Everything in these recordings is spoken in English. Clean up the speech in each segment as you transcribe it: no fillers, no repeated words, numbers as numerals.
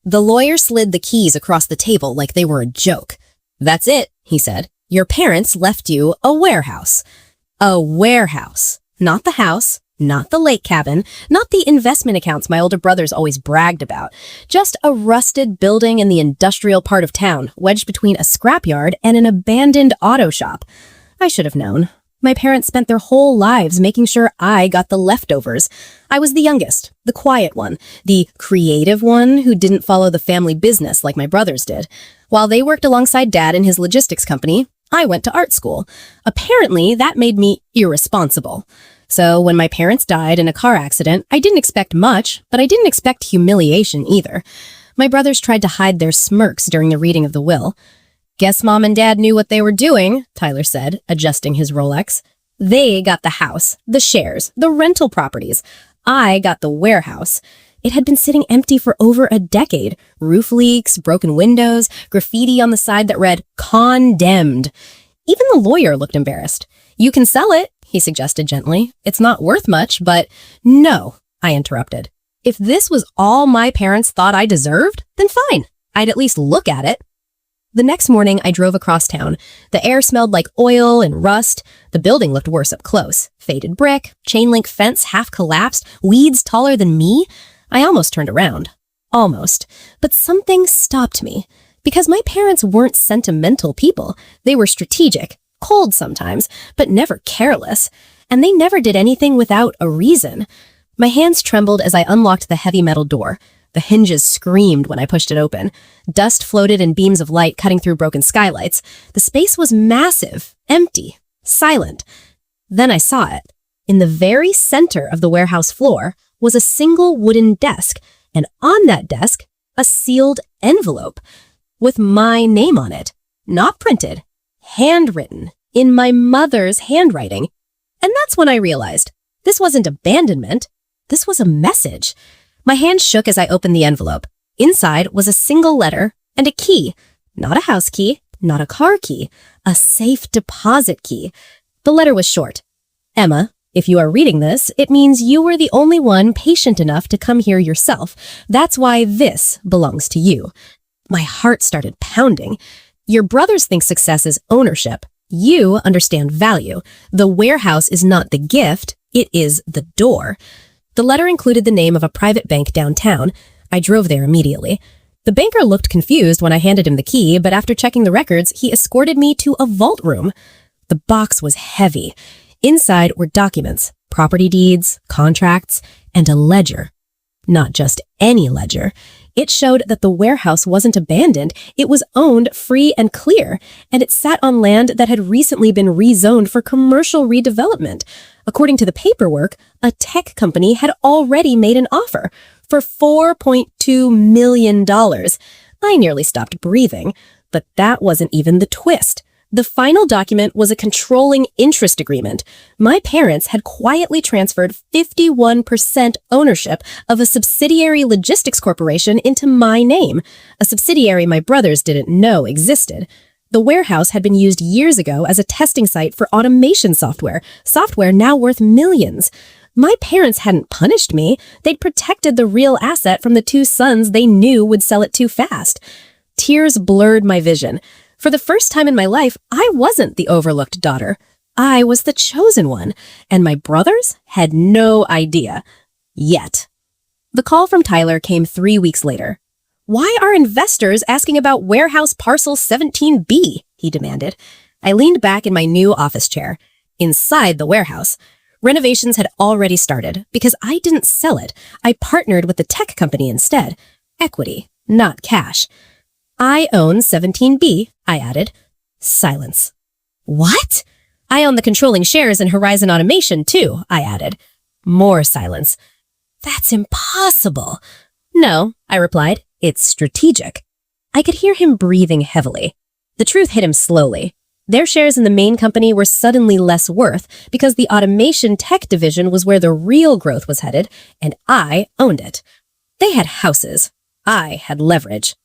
The lawyer slid the keys across the table like they were a joke. "That's it," he said. "Your parents left you a warehouse." A warehouse. Not the house, not the lake cabin, not the investment accounts my older brothers always bragged about. Just a rusted building in the industrial part of town, wedged between a scrapyard and an abandoned auto shop. I should have known. My parents spent their whole lives making sure I got the leftovers. I was the youngest, the quiet one, the creative one who didn't follow the family business like my brothers did. While they worked alongside Dad in his logistics company, I went to art school. Apparently, that made me irresponsible. So when my parents died in a car accident, I didn't expect much, but I didn't expect humiliation either. My brothers tried to hide their smirks during the reading of the will. "Guess Mom and Dad knew what they were doing," Tyler said, adjusting his Rolex. "They got the house, the shares, the rental properties. I got the warehouse. It had been sitting empty for over a decade. Roof leaks, broken windows, graffiti on the side that read, 'Condemned.' Even the lawyer looked embarrassed. 'You can sell it,' he suggested gently. 'It's not worth much, but—' 'No,' I interrupted. 'If this was all my parents thought I deserved, then fine. I'd at least look at it.' The next morning, I drove across town. The air smelled like oil and rust. The building looked worse up close. Faded brick, chain-link fence half collapsed, weeds taller than me. I almost turned around. Almost. But something stopped me. Because my parents weren't sentimental people. They were strategic, cold sometimes, but never careless. And they never did anything without a reason. My hands trembled as I unlocked the heavy metal door. The hinges screamed when I pushed it open. Dust floated in beams of light cutting through broken skylights. The space was massive, empty, silent. Then I saw it. In the very center of the warehouse floor was a single wooden desk, and on that desk, a sealed envelope with my name on it. Not printed, handwritten, in my mother's handwriting. And that's when I realized this wasn't abandonment. This was a message. My hand shook as I opened the envelope. Inside was a single letter and a key. Not a house key, not a car key, a safe deposit key. The letter was short. "Emma, if you are reading this, it means you were the only one patient enough to come here yourself. That's why this belongs to you." My heart started pounding. Your brothers think success is ownership. You understand value. The warehouse is not the gift, it is the door. The letter included the name of a private bank downtown. I drove there immediately. The banker looked confused when I handed him the key, but after checking the records, he escorted me to a vault room. The box was heavy. Inside were documents, property deeds, contracts, and a ledger. Not just any ledger. It showed that the warehouse wasn't abandoned. It was owned free and clear, and it sat on land that had recently been rezoned for commercial redevelopment. According to the paperwork, a tech company had already made an offer for $4.2 million. I nearly stopped breathing, but that wasn't even the twist. The final document was a controlling interest agreement. My parents had quietly transferred 51% ownership of a subsidiary logistics corporation into my name, a subsidiary my brothers didn't know existed. The warehouse had been used years ago as a testing site for automation software now worth millions. My parents hadn't punished me. They'd protected the real asset from the two sons they knew would sell it too fast. Tears blurred my vision. For the first time in my life, I wasn't the overlooked daughter. I was the chosen one, and my brothers had no idea. Yet. The call from Tyler came 3 weeks later. "Why are investors asking about warehouse parcel 17B?" he demanded. I leaned back in my new office chair. Inside the warehouse, renovations had already started. Because I didn't sell it, I partnered with the tech company instead. Equity, not cash. "I own 17B, I added. Silence. "What?" "I own the controlling shares in Horizon Automation, too," I added. More silence. "That's impossible." "No," I replied. "It's strategic." I could hear him breathing heavily. The truth hit him slowly. Their shares in the main company were suddenly less worth because the automation tech division was where the real growth was headed, and I owned it. They had houses. I had leverage.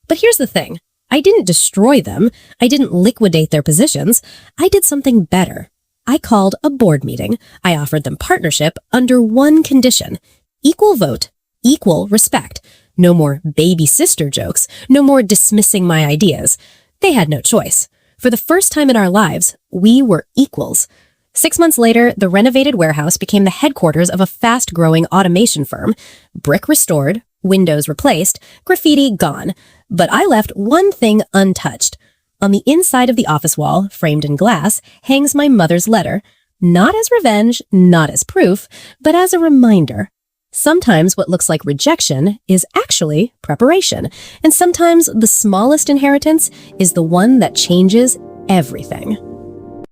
But here's the thing. I didn't destroy them. I didn't liquidate their positions. I did something better. I called a board meeting. I offered them partnership under one condition: equal vote, equal respect. No more baby sister jokes. No more dismissing my ideas. They had no choice. For the first time in our lives, we were equals. 6 months later, the renovated warehouse became the headquarters of a fast-growing automation firm. Brick restored, windows replaced, graffiti gone. But I left one thing untouched. On the inside of the office wall, framed in glass, hangs my mother's letter. Not as revenge, not as proof, but as a reminder. Sometimes what looks like rejection is actually preparation. And sometimes the smallest inheritance is the one that changes everything.